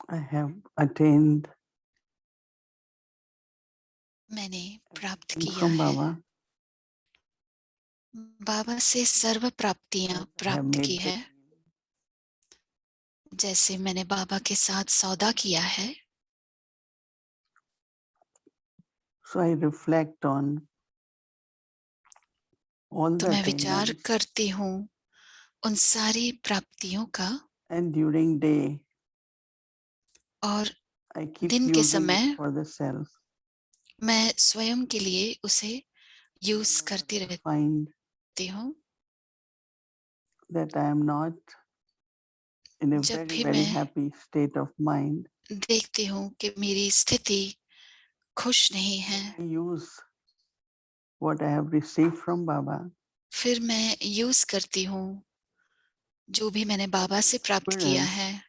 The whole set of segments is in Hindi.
I have attained मैंने प्राप्त everything किया from है, Baba बाबा से सर्व प्राप्तियां as I have प्राप्त की made the है। जैसे मैंने बाबा के साथ सौदा किया है, so I reflect on all तो the मैं विचार attainments करती हूँ उन सारी प्राप्तियों का, and during day और I keep दिन के using it समय for the self. मैं स्वयं के लिए उसे यूज Whenever करती I find रहती हूँ। that I am not in a जब very भी very मैं happy state of mind, देखती हूँ कि मेरी स्थिति खुश नहीं है, then I use what I have received from Baba फिर मैं यूज करती हूँ जो भी मैंने बाबा से प्राप्त किया experience है,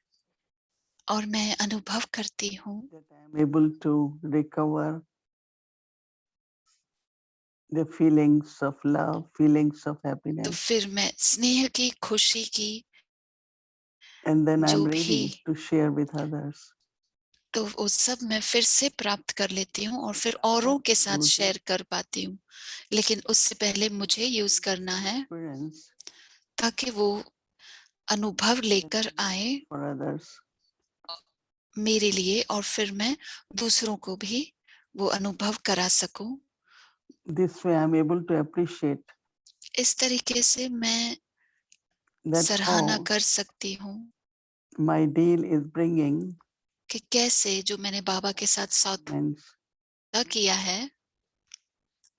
और मैं अनुभव करती हूँ that I am able to recover the feelings of love, feelings of तो happiness, फिर मैं स्नेह की, खुशी की and then I am जो भी, ready to share with others. तो वो सब मैं फिर से प्राप्त कर लेती हूँ और फिर औरों के साथ Use it शेयर कर पाती हूँ। लेकिन उससे पहले मुझे यूज करना है experience ताकि वो अनुभव then लेकर I use आए it for others. मेरे लिए, और फिर मैं दूसरों को भी वो अनुभव करा सकूं। This way I am able to appreciate इस तरीके से मैं that सराहना how कर सकती हूँ my deal is bringing कि कैसे जो मैंने बाबा के साथ attainments. सौदा किया है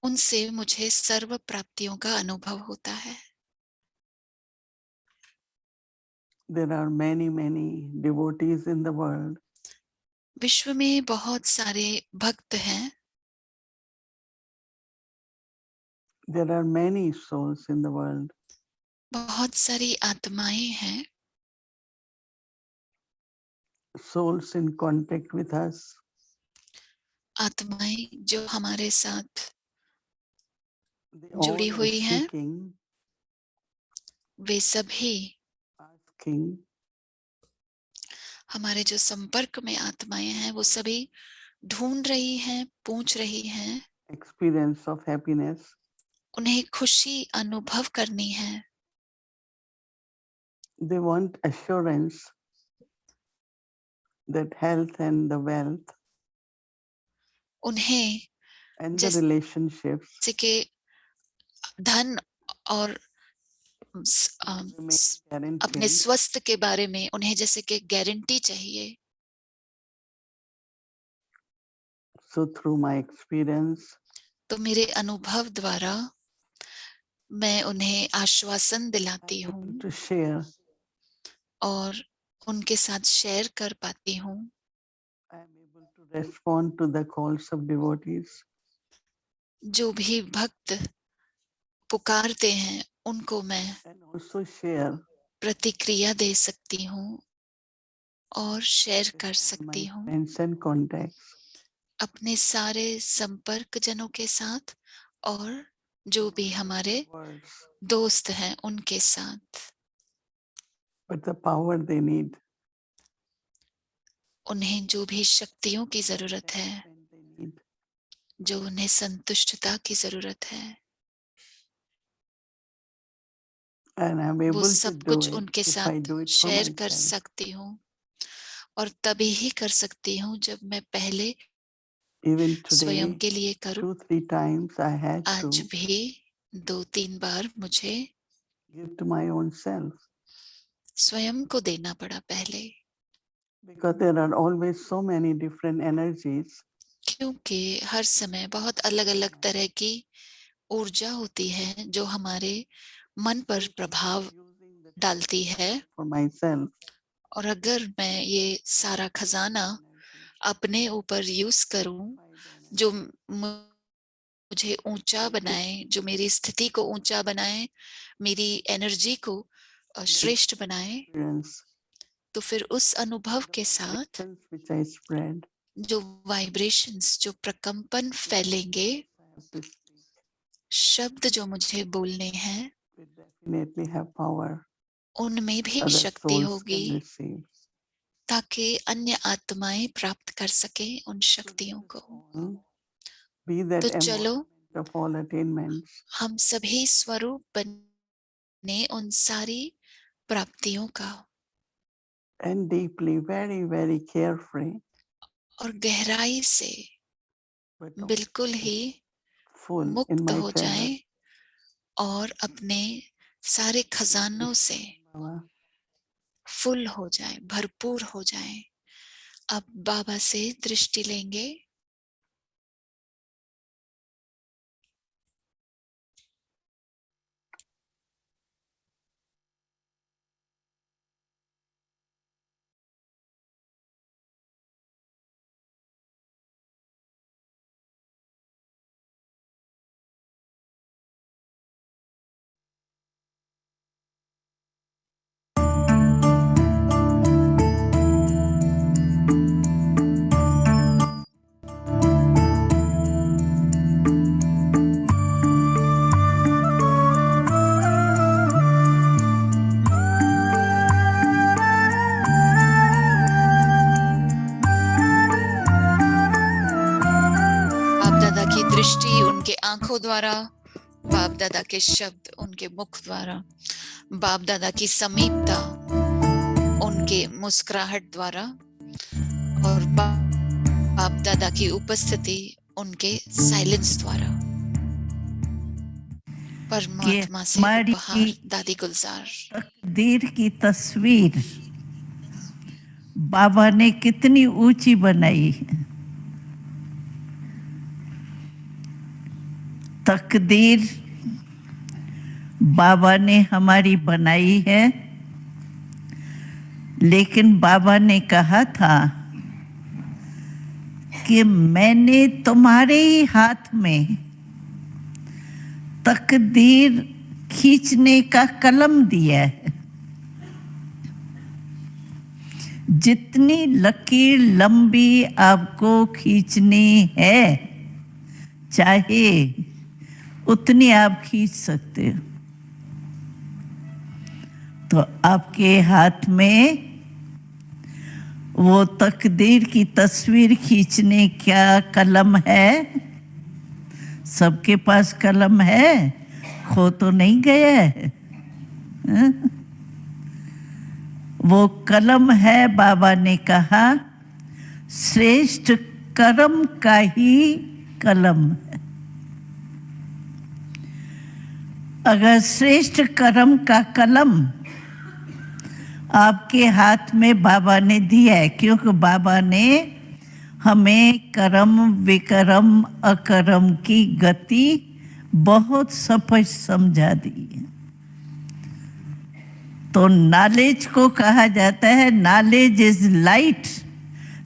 उनसे मुझे सर्व प्राप्तियों का अनुभव होता है। There are many devotees in the world. विश्व में बहुत सारे भक्त हैं, There are many souls in the world. बहुत सारी आत्माएं हैं, Souls in contact with us. आत्माएं जो हमारे साथ They जुड़ी all are हुई हैं। seeking, वे सभी asking हमारे जो संपर्क में आत्माएं हैं वो सभी ढूंढ रही हैं, पूछ रही हैं, experience of happiness. उन्हें खुशी अनुभव करनी है। They want assurance that health and the wealth उन्हें and the जैसे relationships कि धन और remain अपने guaranteed. स्वास्थ्य के बारे में उन्हें जैसे कि गारंटी चाहिए। So through my experience, तो मेरे अनुभव द्वारा मैं उन्हें आश्वासन दिलाती I'm हूँ able to share. और उनके साथ शेयर कर पाती हूँ। I'm able to respond to the calls of devotees. जो भी भक्त पुकारते हैं उनको मैं And also share प्रतिक्रिया दे सकती हूँ और शेयर with कर all my सकती हूँ friends and contacts. अपने सारे संपर्क जनों के साथ और जो भी हमारे Words, दोस्त हैं उनके साथ। but the power they need, उन्हें जो भी शक्तियों की जरूरत है, contentment they need, जो उन्हें संतुष्टता की जरूरत है, and I'm वो able to सब do कुछ it उनके if I साथ do it for शेयर कर myself. सकती हूँ। और तभी ही कर सकती हूँ जब मैं पहले Even स्वयं today, के लिए करूँ। 2-3 times I had आज to भी 2-3 बार मुझे give to my own self स्वयं को देना पड़ा पहले, because there are always so many different energies. क्योंकि हर समय बहुत अलग अलग तरह की ऊर्जा होती है जो हमारे मन पर If I'm प्रभाव using the डालती है। for myself, और अगर मैं ये सारा खजाना energy, अपने ऊपर यूज करूं amplified जो energy, मुझे ऊंचा if it बनाए, जो मेरी स्थिति को ऊंचा बनाए, मेरी एनर्जी को then श्रेष्ठ बनाए, experience तो फिर उस अनुभव the के साथ vibrations which I spread, जो वाइब्रेशंस, जो प्रकंपन the फैलेंगे, words I have to speak शब्द जो मुझे बोलने हैं, will definitely have power उनमें that भी other शक्ति souls होगी can receive. ताकि अन्य आत्माएं प्राप्त कर सके उन शक्तियों को। Be that तो चलो embodiment of all attainments. हम सभी स्वरूप बने उन सारी प्राप्तियों का, And deeply, very, very carefree, और गहराई से but बिल्कुल ही full in मुक्त my हो favor. जाएं और अपने सारे खजानों से Baba. फुल हो जाए, भरपूर हो जाए। अब बाबा से दृष्टि लेंगे। बाप दादा की दृष्टि उनके आंखों द्वारा, बाप दादा के शब्द उनके मुख द्वारा, बाप दादा की समीपता उनके मुस्कुराहट द्वारा, और बाप दादा की उपस्थिति उनके साइलेंस द्वारा। परमात्मा से उपहार दादी गुलजार। तकदीर की तस्वीर बाबा ने कितनी ऊंची बनाई है। तकदीर बाबा ने हमारी बनाई है, लेकिन बाबा ने कहा था कि मैंने तुम्हारे ही हाथ में तकदीर खींचने का कलम दिया है। जितनी लकीर लंबी आपको खींचनी है, चाहे उतनी आप खींच सकते हो। तो आपके हाथ में वो तकदीर की तस्वीर खींचने का कलम है। सबके पास कलम है, खो तो नहीं गया है। वो कलम है, बाबा ने कहा श्रेष्ठ कर्म का ही कलम है। अगर श्रेष्ठ कर्म का कलम आपके हाथ में बाबा ने दिया है, क्योंकि बाबा ने हमें कर्म विकर्म अकर्म की गति बहुत स्पष्ट समझा दी है। तो नॉलेज को कहा जाता है knowledge is light,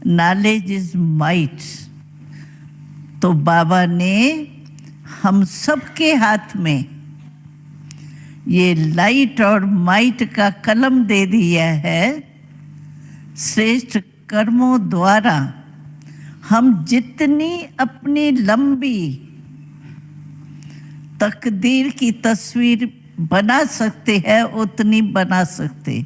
knowledge is might. तो बाबा ने हम सबके हाथ में ये लाइट और माइट का कलम दे दिया है। श्रेष्ठ कर्मों द्वारा हम जितनी अपनी लंबी तकदीर की तस्वीर बना सकते हैं, उतनी बना सकते।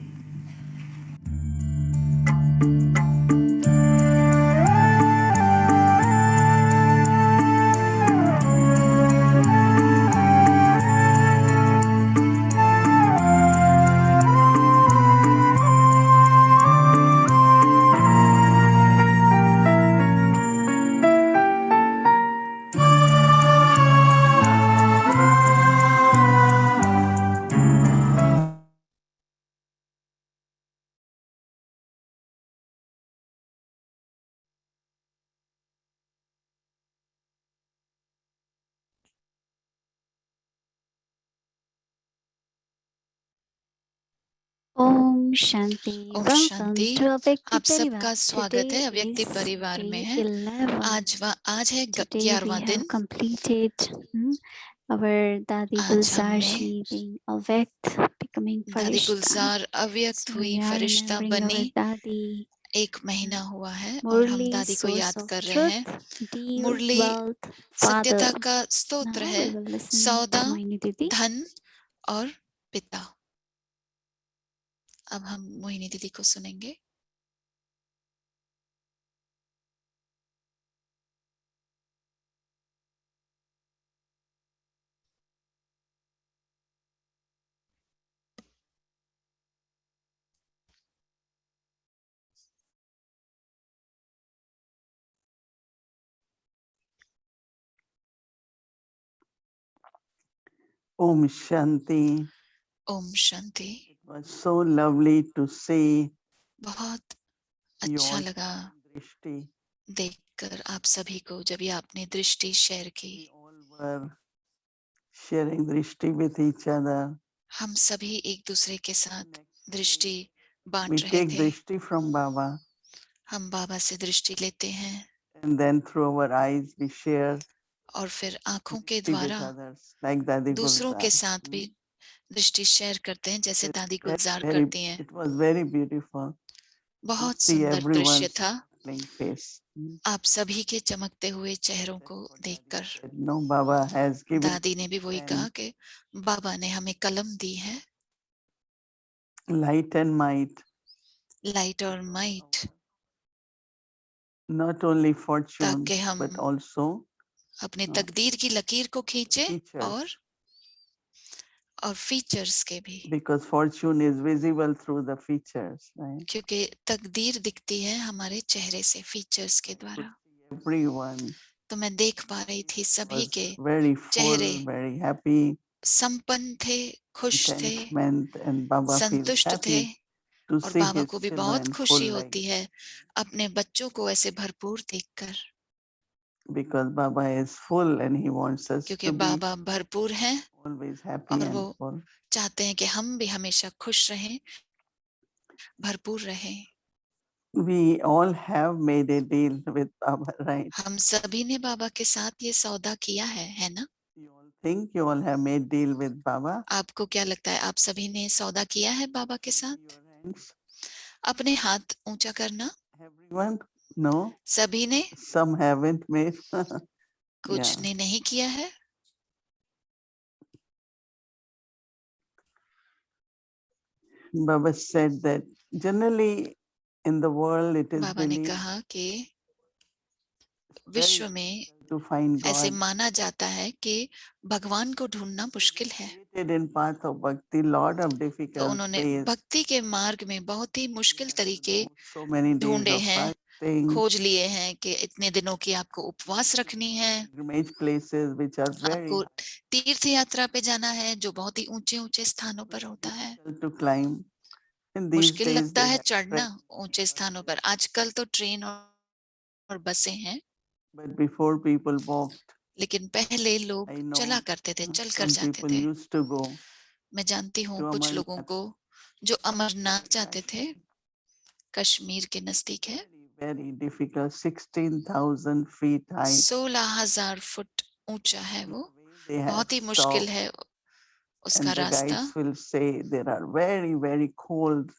ओम शांति। ओम वेलकम शांति। टू अव्यक्ति आप सबका परिवार। स्वागत है Today अव्यक्ति is परिवार में day है। 11. आज है Today we 11वां have दिन। completed our Dadi आज Gulzar हमने Ji being Avyakt, becoming दादी Farishta. गुलजार अव्यक्त So हुई, we are Firishta remembering our बनी। Dadi. 1 महीना हुआ है और हम Murli, दादी को source याद of कर रहे हैं। truth, deal, मुरली wealth, father. सत्यता का स्तोत्र Now है, we will listen सौदा, to Moini Didi. धन और पिता। अब हम मोहिनी दीदी को सुनेंगे। Om Shanti. Om Shanti. It was so lovely to see बहुत you अच्छा all लगा Drishti. देखकर आप सभी को जब ये आपने दृष्टि शेयर की। We all were sharing Drishti with each other. हम सभी एक दूसरे के साथ दृष्टि We बांट रहे take थे। Drishti from Baba, हम बाबा से दृष्टि लेते हैं and then through our eyes we share और फिर आंखों के Drishti with द्वारा others, like Dadi दूसरों के Gulzar. साथ भी दृष्टि शेयर करते हैं, जैसे दादी Very, गुलजार very, करती हैं। it was very beautiful to बहुत see सुंदर दृश्य everyone's था smiling face. आप सभी के चमकते हुए चेहरों को That's what Dadi देखकर। said. No, Baba has given दादी ने भी वही pen, कहा कि बाबा ने हमें कलम दी है, light and might, लाइट और माइट, not only fortune ताकि हम but also अपनी uh, तकदीर की लकीर को खींचे features, और फीचर्स के भी, because fortune is visible through the features, right? क्योंकि तकदीर दिखती है हमारे चेहरे से, फीचर्स के I could द्वारा। see everyone तो मैं देख पा रही थी सभी was के very चेहरे full, very happy, संपन्न थे, खुश थे, contentment, and Baba feels संतुष्ट थे। happy to और see बाबा his को भी बहुत children full खुशी like होती है अपने बच्चों को ऐसे भरपूर देखकर, because Baba is full and he wants us क्योंकि to be बाबा भरपूर हैं always happy और वो and full. चाहते हैं कि हम भी हमेशा खुश रहें, भरपूर रहें। We all have made a deal with Baba, right? हम सभी ने बाबा के साथ ये सौदा किया है ना? You all think you all have made deal with Baba? आपको क्या लगता है, आप सभी ने सौदा किया है बाबा के Raise साथ? your hands. अपने हाथ ऊंचा करना। Everyone? No? सभी ने? Some haven't made. कुछ Yeah. ने नहीं किया है। Baba said that generally in the world it is बाबा ने believed कहा कि very विश्व में difficult to find ऐसे God. माना जाता है कि भगवान को ढूंढना मुश्किल है। Created in path of bhakti, lot of तो difficult उन्होंने ways. भक्ति के मार्ग में बहुत ही मुश्किल तरीके So many days ढूंढे of हैं, fasting, खोज लिए हैं कि इतने दिनों की आपको उपवास रखनी है, pilgrimage places which are very आपको तीर्थ यात्रा पे जाना है जो बहुत ही ऊंचे ऊंचे स्थानों पर होता है। difficult to climb. And these मुश्किल days लगता they है have चढ़ना trains, ऊंचे स्थानों पर। आजकल तो ट्रेन और बसें हैं, but before people walked. लेकिन पहले लोग I चला know करते थे, चल कर some जाते people थे। used to go मैं जानती हूँ to कुछ लोगों Amarnath, को जो अमरनाथ जाते थे, Kashmir. कश्मीर के नजदीक है। Very, very difficult. 16,000 feet height. 16,000 foot ऊंचा है On वो, the way they have बहुत ही मुश्किल stopped, है उसका and the रास्ता। guides will say there are very, very cold.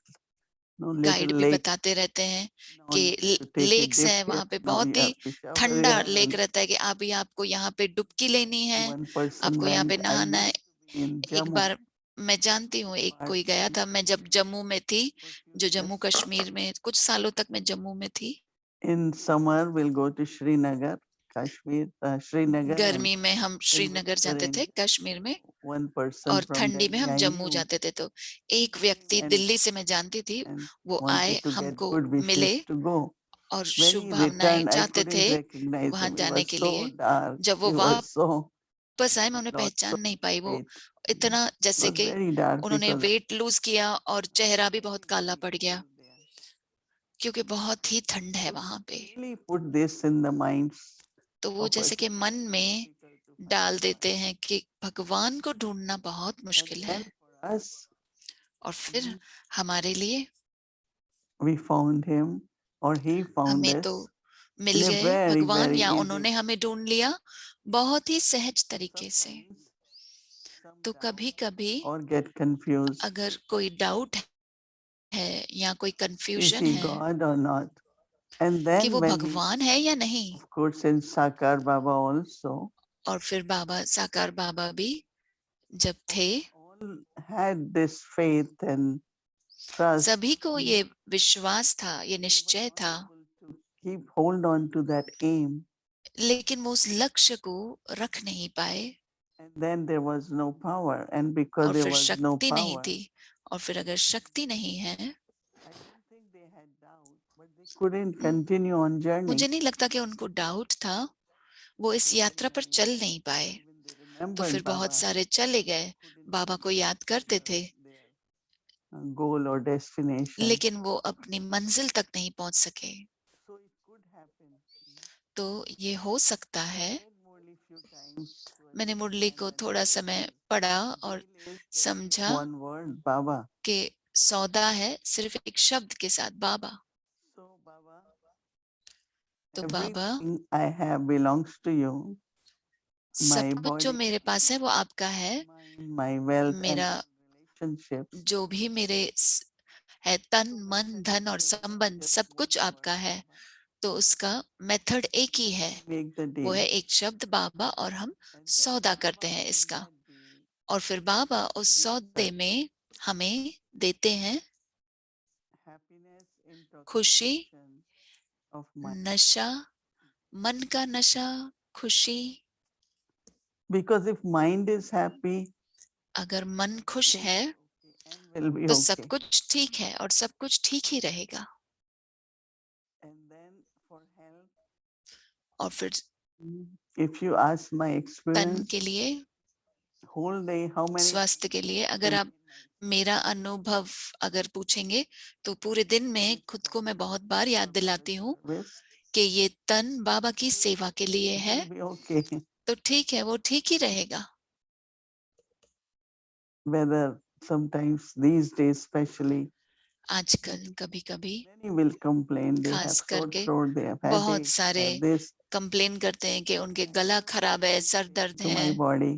No guide little भी lake. बताते रहते हैं Now कि you have to take a lakes dip है here. वहां पे, Now बहुत you ही have to shower ठंडा here. लेक And रहता है कि अभी आपको यहाँ पे डुबकी लेनी है, one person आपको यहाँ पे went. I नहाना है। used to be in एक Jammu. बार मैं जानती हूँ एक कोई गया था, मैं जब जम्मू में थी, for few जो years. जम्मू कश्मीर में कुछ सालों तक मैं जम्मू में थी। In summer, we'll go to Srinagar, Kashmir, Srinagar, and गर्मी में हम in श्रीनगर winter जाते थे in कश्मीर में, one person और from ठंडी में Delhi हम I जम्मू knew जाते थे। तो एक व्यक्ति and, दिल्ली से मैं जानती थी, and वो आए, wanted to get हमको good मिले wishes to go. और When he शुभकामनाएं returned, I चाहते थे couldn't recognize वहां him. He जाने was के so लिए। dark. जब वो He was so वापस आए, मैं उन्हें lost so पहचान नहीं पाई। वो faith. इतना It जैसे was कि very dark उन्होंने because वेट लूज किया और चेहरा भी बहुत काला पड़ गया, people there. क्योंकि बहुत ही ठंड है So वहां पे। really put this in the minds तो वो of जैसे us. कि मन में Difficult to find डाल God. देते हैं कि भगवान को ढूंढना बहुत And मुश्किल है। then for us, और फिर हमारे लिए we found him or he found हमें तो us मिल in a गए very, भगवान, very या easy उन्होंने way. हमें ढूंढ लिया बहुत ही सहज तरीके से। Sometimes some तो doubt कभी कभी or get confused. अगर कोई डाउट है या कोई Is कंफ्यूजन he है God or not? And कि then वो when we, भगवान है या नहीं, of course, in Sakar Baba also, और फिर बाबा साकार बाबा भी जब थे, all had this faith and trust. सभी को ये विश्वास था, ये They were निश्चय not था, able to keep hold on to that aim. लेकिन वो उस लक्ष्य को रख नहीं पाए, And then there was no power. And because और there फिर was no शक्ति नहीं power, थी। और फिर अगर शक्ति नहीं है, I don't think they had doubt, but they couldn't continue on journey. मुझे नहीं लगता कि उनको डाउट था, वो इस यात्रा पर चल नहीं पाए। Even they तो फिर बहुत सारे चले गए, बाबा को याद करते थे, goal or destination. लेकिन वो अपनी मंजिल तक नहीं पहुंच सके। So it could happen. तो ये हो सकता I है, read Murli few times to मैंने मुरली को understand थोड़ा that समय पढ़ा और deal is just समझा one word, Baba. कि सौदा है सिर्फ एक शब्द के साथ, बाबा। So Baba, तो बाबा, everything I have belongs to you. My सब कुछ जो body, मेरे पास है वो आपका है। my wealth and मेरा relationships. जो भी मेरे है, तन मन धन और संबंध, सब कुछ आपका है। तो उसका मेथड एक ही है, Make the वो है deal. एक शब्द बाबा, और हम And then सौदा Baba करते हैं in इसका। that deal और फिर बाबा उस gives सौदे us में हमें देते हैं happiness, खुशी, intoxication of mind. नशा, मन का नशा, खुशी। Because if mind is happy, अगर मन खुश everything है is okay and will be तो सब okay. कुछ ठीक है और सब कुछ ठीक ही रहेगा। And then for health, और फिर if you ask my तन experience, के लिए, whole day, how many स्वास्थ्य के लिए, अगर आप मेरा अनुभव अगर पूछेंगे तो पूरे दिन में खुद को मैं बहुत बार याद दिलाती हूँ service, कि ये तन बाबा की सेवा के लिए it है। will be okay. तो ठीक है, वो ठीक ही रहेगा। Whether sometimes these days especially, आजकल कभी कभी many will complain they have खास sore करके throat, they have बहुत headache, सारे have this, कंप्लेन करते हैं कि उनके गला खराब है, सर दर्द to my है। body.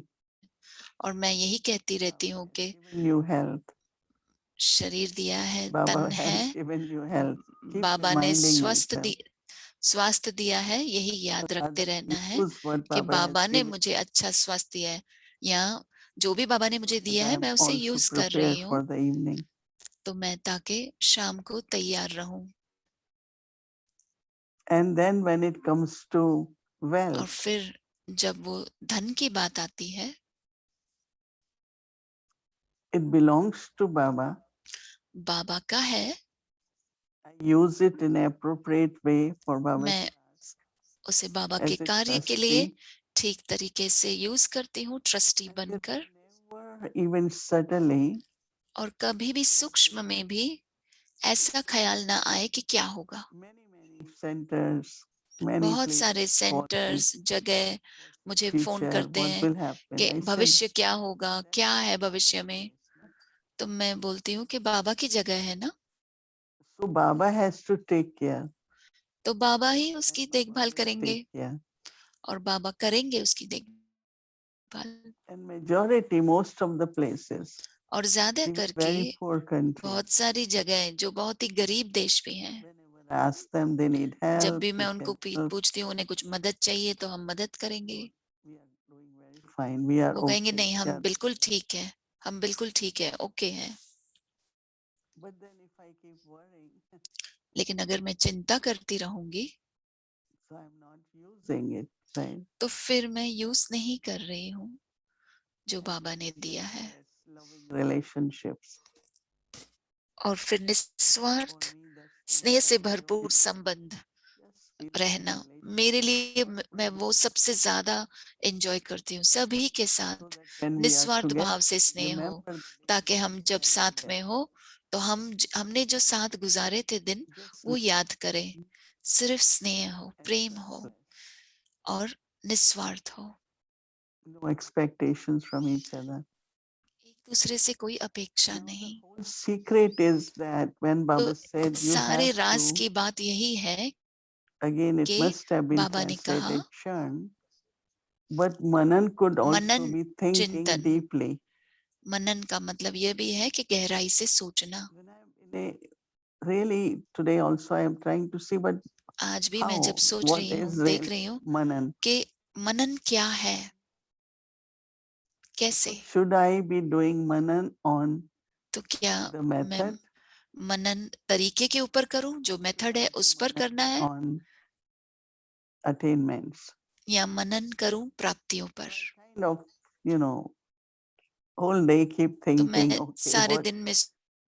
और मैं यही कहती रहती हूँ Baba कि has given you health. शरीर दिया है, Baba तन has है, given you health. Keep बाबा ने reminding yourself. स्वास्थ्य दिया है। यही याद रखते रहना है Use what कि Baba has बाबा ने given. मुझे अच्छा स्वास्थ्य दिया है, या जो भी बाबा ने मुझे So दिया that I है am मैं उसे also यूज कर रही prepared हूँ, for the evening. तो मैं ताकि शाम को तैयार रहूं। And then when it comes to और wealth, फिर जब वो धन की बात आती है, it belongs to Baba. बाबा का है। I use it in an appropriate way for Baba's मैं उसे बाबा के as a कार्य के लिए trustee. ठीक तरीके से यूज करती हूँ, ट्रस्टी And it बनकर। never even subtly और कभी भी सूक्ष्म में भी ऐसा ख्याल ना आए कि क्या होगा। many centers, many बहुत places सारे call me, सेंटर्स, जगह मुझे फोन future, करते what हैं will happen? कि I said, भविष्य क्या होगा, "That's क्या है Baba's भविष्य में। place, na?" तो मैं बोलती हूँ कि बाबा की जगह है ना, So Baba has to take care. तो बाबा ही And उसकी Baba देखभाल will करेंगे, take care. और बाबा करेंगे उसकी देखभाल। And majority, most of the places, और ज्यादा these करके very poor countries, बहुत सारी जगह जो बहुत ही गरीब देश भी हैं, whenever I ask them they need जब help, भी मैं we उनको can help. पूछती हूँ उन्हें कुछ मदद चाहिए तो हम मदद करेंगे। We are doing very fine. We are वो कहेंगे okay. नहीं, We हम are. बिल्कुल ठीक है, हम बिल्कुल ठीक है, ओके हैं। But then if I keep worrying, लेकिन अगर मैं चिंता करती रहूंगी so I'm not using it, right? तो फिर मैं यूज नहीं कर रही हूँ जो बाबा ने दिया है। Yes, loving relationships. और फिर निस्वार्थ For me, that's स्नेह से most भरपूर valuable. संबंध Just peaceful रहना relationship. मेरे लिए, मैं वो सबसे ज्यादा एंजॉय करती हूँ। सभी के So साथ that when we are निस्वार्थ together, भाव से स्नेह हो, remember the days ताकि we हम जब spent साथ में together. हो तो हमने जो साथ गुजारे थे दिन Just वो याद करें। सिर्फ स्नेह हो, and प्रेम हो selfless. और निस्वार्थ हो, No expectations from each other. एक दूसरे से कोई अपेक्षा Now the नहीं। whole secret is that when तो Baba said you सारे have राज to, की बात यही है again it कि must have been बाबा ने कहा, translated churn, but Manan could also Manan be thinking चिंतन। deeply. मनन का मतलब यह भी है कि गहराई से सोचना। When I'm in a, really today also I am trying to see, but आज भी मैं how, जब सोच what रही हूँ, is देख really रही हूँ Manan? कि मनन क्या है, कैसे। So should I be doing Manan on तो क्या the मैं method? मनन तरीके के ऊपर करूं, जो मेथड है उस पर करना है, On attainments. या मनन करूं प्राप्तियों पर। Kind of, you know, whole day keep तो मैं thinking, okay, सारे दिन में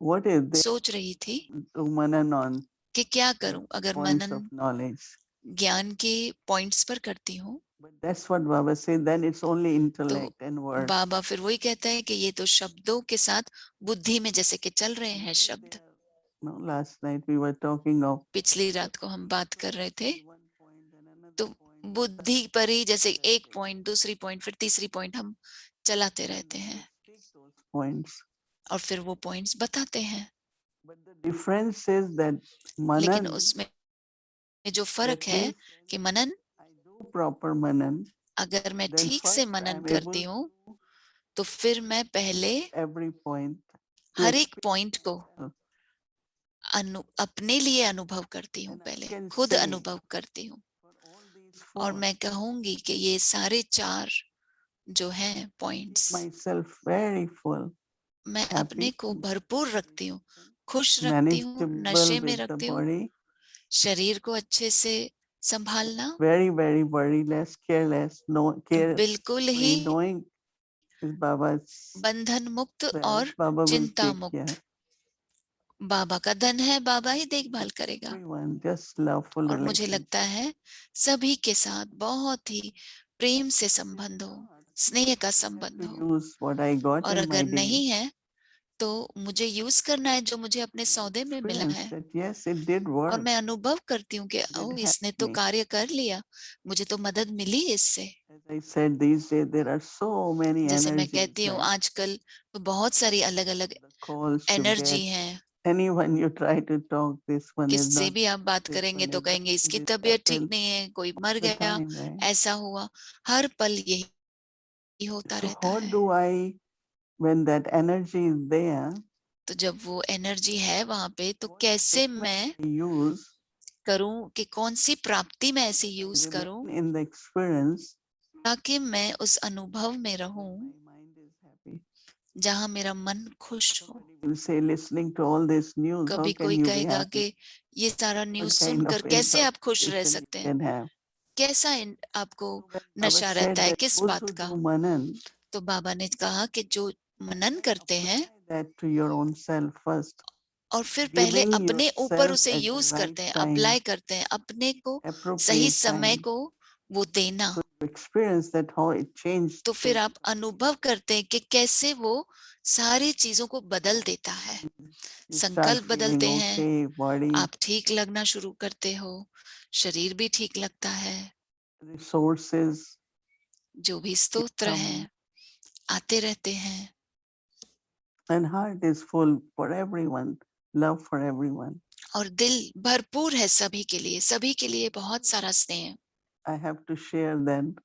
what is this सोच रही थी to Manan on कि क्या करूं। अगर points मनन of knowledge? ज्ञान के पॉइंट्स पर करती हूँ But that's what Baba said, then it's only तो intellect and words. बाबा फिर वही कहता है कि ये तो शब्दों के साथ बुद्धि में जैसे कि चल रहे हैं शब्द। No, last night we were talking of पिछली रात को हम बात कर रहे थे, one point and another तो point. बुद्धि पर ही जैसे एक पॉइंट, दूसरी पॉइंट, फिर तीसरी पॉइंट हम चलाते रहते हैं Take those points. और फिर वो पॉइंट्स बताते हैं। But the difference is that लेकिन Manan, उसमें जो फर्क that है means कि मनन, I do proper Manan, अगर मैं then ठीक से first मनन I'm करती able हूँ to तो फिर मैं पहले every point to हर एक experience पॉइंट को myself. अपने लिए अनुभव करती हूँ, And I पहले can खुद say अनुभव करती हूँ। for all these और four, मैं कहूंगी कि ये सारे चार जो हैं keep points, myself very full, मैं अपने happy, को भरपूर रखती हूँ, खुश रखती हूँ, manageable नशे में with the रखती हूँ, body, शरीर को अच्छे से संभालना, very, very worryless, careless, no care, बिल्कुल ही knowing is Baba's बंधन मुक्त wealth, और Baba will चिंता take मुक्त। care. बाबा का धन है, बाबा ही देखभाल करेगा। Everyone, just loveful और मुझे relation. लगता है सभी के साथ बहुत ही प्रेम से संबंध हो, स्नेह का I have संबंध to हो। use what I got और in my अगर day. नहीं है तो मुझे यूज करना है जो मुझे अपने सौदे में मिला Experience है। that yes, it did और work. मैं अनुभव करती हूँ कि It ओ did इसने help तो me. कार्य कर लिया, मुझे तो मदद मिली इससे। As I said, these days there are so many जैसे मैं energies. कहती हूँ Right? आजकल तो बहुत सारी अलग अलग The calls you energy get. हैं। Anyone you try to talk, this one is किससे not. भी आप बात This करेंगे one तो is कहेंगे dying, इसकी this तबीयत ठीक happened. नहीं है, कोई All मर the गया, time, right? ऐसा हुआ, हर पल यही होता So रहता how है। do I, when that energy is there, तो जब वो एनर्जी है वहां पे तो what कैसे equipment मैं I use करूं कि कौन सी प्राप्ति मैं ऐसी that I यूज करूं remain in the experience, ताकि मैं उस अनुभव में रहूं my mind is happy. जहां मेरा मन खुश हो। Somebody will say, listening to all this news, how कभी can कोई you be कहेगा happy? कि ये सारा न्यूज What kind सुनकर of कैसे आप खुश रह intoxication you सकते हैं, can have? कैसा आपको So when Baba नशा said रहता है, that किस those बात who का। do manan, तो बाबा ने कहा कि जो मनन करते हैं apply that to your own self first, और फिर पहले giving अपने ऊपर yourself उसे at the यूज right करते हैं, time, अप्लाई करते हैं, अपने को सही appropriate समय time, को वो देना। so you experience that how it changed तो फिर things. आप अनुभव करते हैं कि कैसे वो सारी चीजों को बदल देता है। You start संकल्प feeling बदलते हैं, okay, body, आप ठीक लगना शुरू करते हो, शरीर भी ठीक लगता है, resources, जो भी स्तोत्र income, हैं आते रहते हैं and heart is full for everyone, love for everyone. और दिल भरपूर है सभी के लिए, सभी के लिए बहुत सारा स्नेह। I have to share that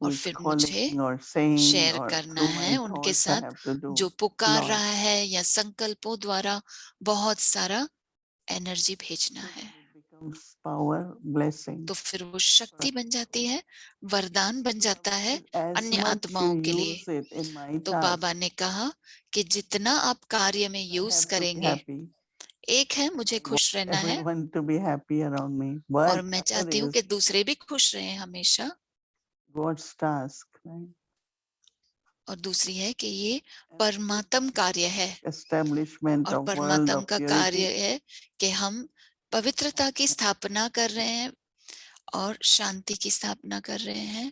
और who is फिर calling मुझे or saying शेयर or करना through my है उनके thoughts, I साथ, have to do जो पुकार lot. रहा है या संकल्पों द्वारा बहुत सारा एनर्जी भेजना है। It becomes power, blessing. तो फिर वो शक्ति बन जाती है, वरदान बन जाता है As अन्य much you आत्माओं के लिए। use it in my तो task, बाबा ने कहा कि जितना आप कार्य में I use have to be करेंगे, happy. एक है मुझे I want खुश रहना है everyone to be happy around me. और But मैं other चाहती हूँ is कि दूसरे भी खुश रहें हमेशा, God's task, right? और दूसरी है कि ये परमात्म कार्य है Establishment और of world परमात्म of का कार्य purity. है कि हम पवित्रता की स्थापना कर रहे हैं और शांति की स्थापना कर रहे हैं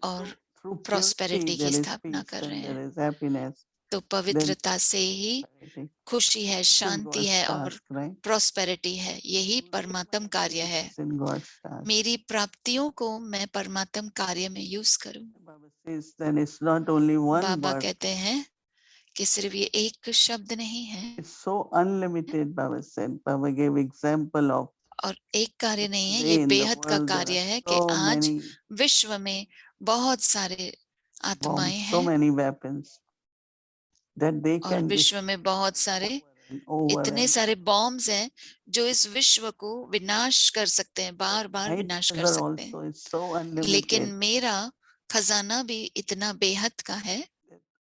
और Through purity, प्रॉस्पेरिटी की there is स्थापना peace कर रहे and there हैं। is happiness. तो Then पवित्रता से ही prosperity. खुशी है, This is शांति God's है और task, right? प्रॉस्पेरिटी है, यही परमात्म कार्य है। It's in God's task. मेरी प्राप्तियों को मैं परमात्म कार्य में यूज करूं। Baba says then it's not only one Baba word. कहते हैं कि सिर्फ ये एक शब्द नहीं है It's so unlimited, Baba said. Baba gave example of और एक कार्य नहीं है, today ये in the बेहद का world there कार्य are है कि so आज many विश्व में बहुत सारे आत्माएं bombs, so हैं many weapons that they और can विश्व में बहुत सारे over इतने and सारे बॉम्ब्स हैं जो इस विश्व को विनाश कर सकते हैं, बार बार my विनाश कर treasure सकते हैं। also is so लेकिन unlimited. मेरा खजाना भी इतना बेहद का है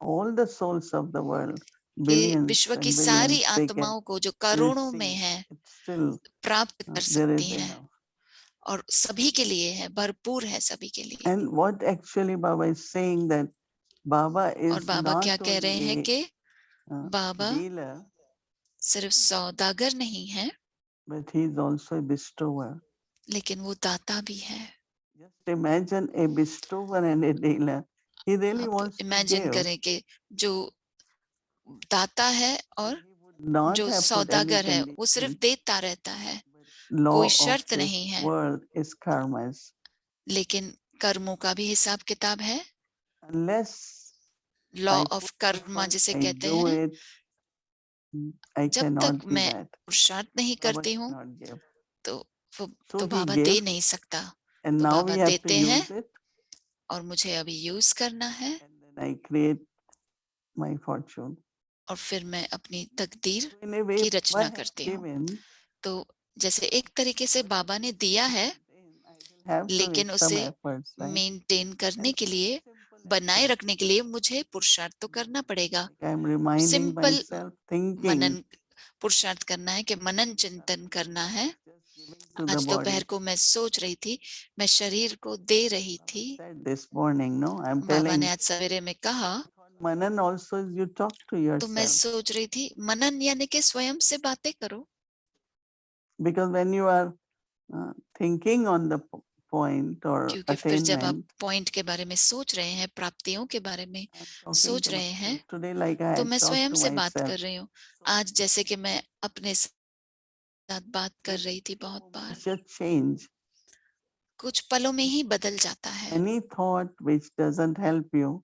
All the souls of the world, कि billions विश्व की and सारी billions, they can आत्माओं को जो करोड़ों में receive. है It's still प्राप्त कर there सकती is हैं enough. और सभी के लिए है, भरपूर है सभी के लिए। And what actually Baba is saying that Baba और is बाबा क्या not कह रहे हैं only कि a बाबा dealer, सिर्फ सौदागर नहीं है but he is also a bestower. लेकिन वो दाता भी है। Just imagine a bestower and a dealer. He really आप wants to इमेजिन give. करें कि जो दाता है और He would not जो have put any सौदागर है वो सिर्फ condition. देता रहता है, Law कोई of शर्त this नहीं है, world is karmas. लेकिन कर्मों का भी हिसाब किताब है। Unless law I of put Karma effort, जिसे I कहते do हैं, it, I जब तक cannot give मैं that. पुरुषार्थ नहीं Baba करती हूँ cannot give. तो So तो he बाबा दे gives, नहीं सकता। and तो now Baba we have to देते हैं use it, और मुझे अभी यूज करना है, and then I create my fortune. और फिर मैं अपनी तकदीर So in a way, की Baba रचना has करती हूँ। given, तो जैसे एक तरीके से बाबा ने दिया है, then I will have to लेकिन make some उसे efforts, right? मेंटेन करने And के लिए, simple बनाए effort. रखने के लिए मुझे पुरुषार्थ तो करना पड़ेगा। Like I'm reminding simple myself, thinking, मनन पुरुषार्थ करना है कि मनन चिंतन करना है। just giving to the आज दोपहर body. को मैं सोच रही थी, मैं शरीर को दे रही Baba थी। said this morning, no, I'm Baba telling. ने आज सवेरे में कहा, Manan also is you talk to तो मैं yourself. सोच रही थी मनन यानी कि स्वयं से बातें करो। Because when you are thinking on the point or क्योंकि फिर जब आप attainment, पॉइंट के बारे में सोच रहे हैं, प्राप्तियों के बारे में I'm talking सोच to रहे हैं, myself today like I तो had मैं talked स्वयं to से बात myself. कर रही हूँ। आज जैसे कि मैं अपने साथ बात कर रही थी बहुत बार। It's just change. कुछ पलों में ही बदल जाता है। Any thought which doesn't help you,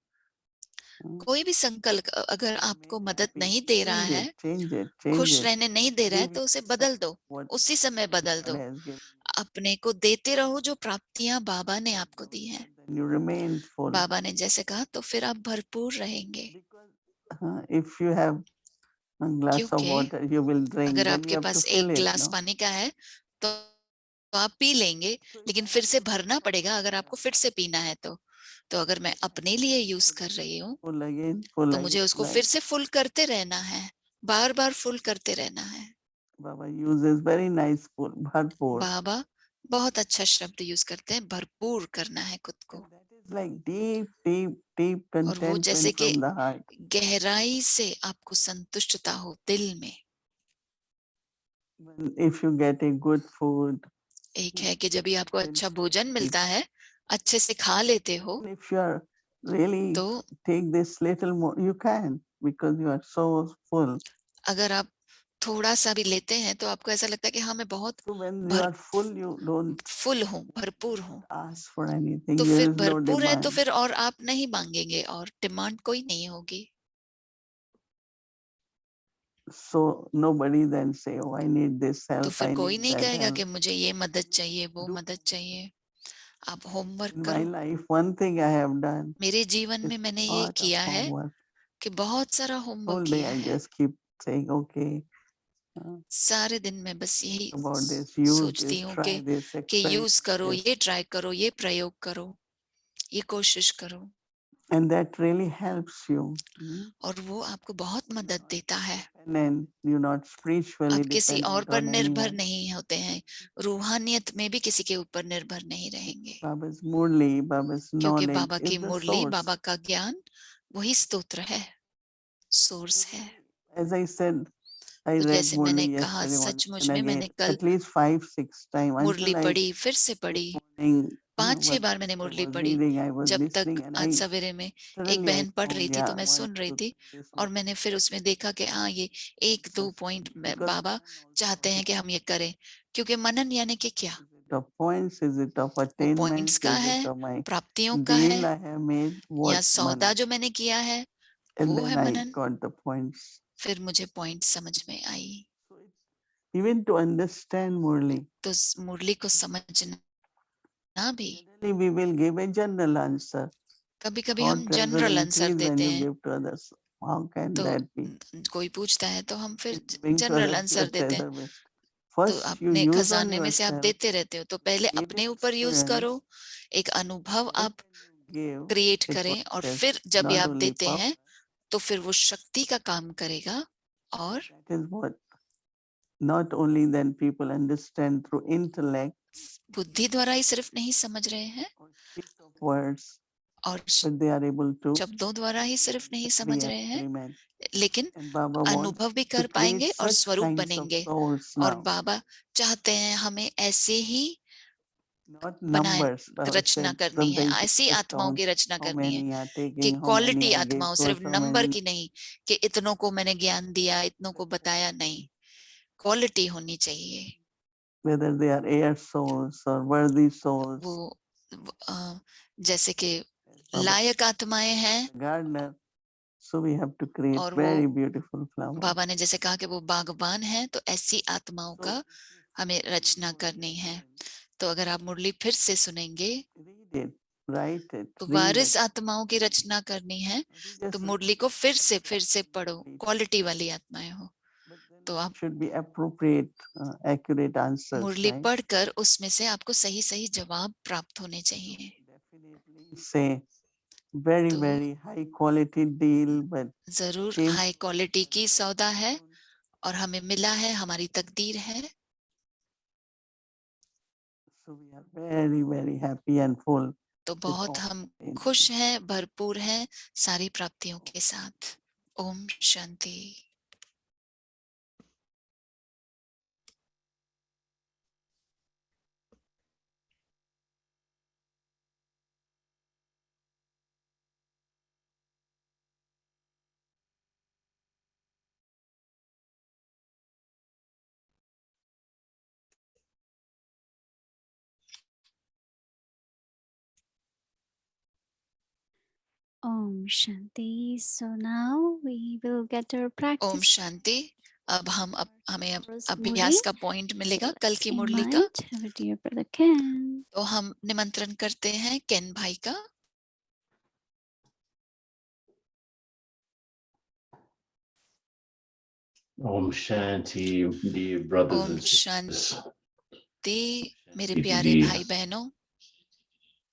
कोई भी संकल्प अगर आपको मदद नहीं दे रहा है, change it. खुश रहने नहीं दे रहा है, Give तो उसे yourself बदल दो, what उसी समय बदल God दो। has given. अपने को देते रहो जो प्राप्तियां बाबा ने आपको दी हैं। Then you remain full. बाबा ने जैसे कहा, तो फिर आप भरपूर रहेंगे। Because if you have a glass of क्योंकि water, you will drink. अगर Then you आपके have to पास fill एक it, गिलास no? पानी का है तो आप पी लेंगे, लेकिन फिर से भरना पड़ेगा अगर आपको फिर से पीना है तो अगर मैं अपने लिए यूज कर रही हूँ Full again, full तो मुझे again. उसको Like फिर से फुल करते रहना है, बार बार फुल करते रहना है। Baba uses very nice full, bharpur. बाबा बहुत अच्छा शब्द यूज करते हैं, भरपूर करना है खुद को। And that is like deep और वो जैसे contentment कि from the heart. गहराई से आपको संतुष्टता हो दिल में। If you get a good food, एक है कि जब भी आपको अच्छा भोजन मिलता है, अच्छे से खा लेते हो, and if you are really तो take this little more, you can because you are so full. अगर आप थोड़ा सा भी लेते हैं तो आपको ऐसा लगता है कि हाँ मैं बहुत So when you are full, you don't full हूँ, भरपूर हूँ। ask for anything. तो There फिर is no भरपूर है तो demand. फिर और आप नहीं मांगेंगे और डिमांड कोई नहीं होगी। So nobody then say, oh, I need this तो help, फिर I कोई need नहीं that कहेगा help. कि मुझे ये मदद चाहिए, वो Do मदद चाहिए। आप होमवर्क in my करो। life, one thing I have done मेरे जीवन is में मैंने ये lot of किया है homework. कि बहुत सारा होमवर्क Whole day किया I है। just keep saying, okay, सारे दिन में बस यही about this, use सोचती this, हूँ try this, कि यूज experiment करो, this. ये ट्राई करो, ये प्रयोग करो, ये कोशिश करो, And that really helps you. और वो आपको बहुत मदद देता है। And then you're not spiritually आप किसी और dependent पर on निर्भर anyone. नहीं होते हैं, रूहानियत में भी किसी के ऊपर निर्भर नहीं रहेंगे, Baba's Murli, Baba's क्योंकि knowledge बाबा is की the मुरली, source. बाबा का ज्ञान वही स्तोत्र है, सोर्स है। As I said, I तो read जैसे मैंने Murli कहा, yesterday once सचमुच and में again, मैंने कल at least 5-6 times Murali until I पढ़ी, फिर से पढ़ी, this morning 5-6 what बार मैंने sister मुरली was पढ़ी। reading, I was जब तक listening and आज I सवेरे में एक suddenly I बहन पढ़ found, रही थी तो yeah, मैं सुन रही 1, 2, थी, 3, this और much. मैंने फिर उसमें देखा कि हाँ ये 1-2 पॉइंट Because बाबा चाहते हैं कि हम ये करें। क्योंकि मनन यानी कि क्या? is it of points, is it of वो attainment, पॉइंट्स का is है, it of my प्राप्तियों का है, deal I have made, या what सौदा money? जो मैंने किया है And वो then है I Manan. got the points. फिर मुझे पॉइंट समझ में आई। So even to understand Murli, तो मुरली को समझना भी, generally we will give a general answer. कभी कभी Thought हम will general answer increase when देते you हैं, give to others. How can तो that be? कोई पूछता है तो हम फिर Giving to general others answer gets देते हैं। reservist. तो First you अपने use on खजाने में से आप yourself, देते रहते हो, तो पहले gain अपने ऊपर यूज experience, करो, एक अनुभव then आप when you give, create it करें, और possesses फिर जब भी not आप only देते power, हैं तो फिर वो शक्ति का काम करेगा। और that is what not only then people understand through intellect बुद्धि द्वारा ही सिर्फ नहीं समझ रहे हैं, or speak of words, और but they are able to शब्दों द्वारा ही सिर्फ नहीं समझ really रहे हैं, experiment. लेकिन And Baba wants अनुभव भी to कर create पाएंगे और such स्वरूप kinds of बनेंगे। souls और now. बाबा चाहते हैं हमें ऐसे ही not बनाए numbers. Baba रचना said करनी है, sometimes ऐसी just आत्माओं की count रचना how करनी है many are कि taking, how many quality are आत्माओं, gave, सिर्फ how नंबर many. की नहीं कि इतनों को मैंने ज्ञान दिया, इतनों को बताया, नहीं, क्वालिटी होनी चाहिए। Whether they are air souls or worthy souls. वो जैसे कि Baba लायक आत्माएं हैं, gardener, so we have to create और very वो beautiful flowers. बाबा ने जैसे कहा कि वो बागबान है, तो ऐसी आत्माओं So, का हमें रचना करनी है। तो अगर आप मुरली फिर से सुनेंगे read it, write it, तो read वारिस it. आत्माओं की रचना करनी है, We तो just मुरली को फिर से पढ़ो, क्वालिटी वाली आत्माएं हो। but then तो it आप should be appropriate, accurate answers, Murali right? पढ़कर उसमें से आपको सही सही जवाब प्राप्त होने So चाहिए। definitely say very, तो very high quality deal, but जरूर came हाई क्वालिटी की सौदा है और हमें मिला है, हमारी तकदीर है। so we are very, very happy and full. तो with बहुत all हम the खुश हैं, भरपूर हैं सारी प्राप्तियों के साथ। Om Shanti. Om Shanti. So now we will get our Om practice. शांति। अब हमें First अभ्यास Murli. का पॉइंट So मिलेगा कल let's की मुरली का। invite our dear brother Ken. तो हम निमंत्रण करते हैं केन भाई का। Om Shanti, dear brothers Om and sisters. शांति मेरे Shanti प्यारे Didi. भाई बहनों।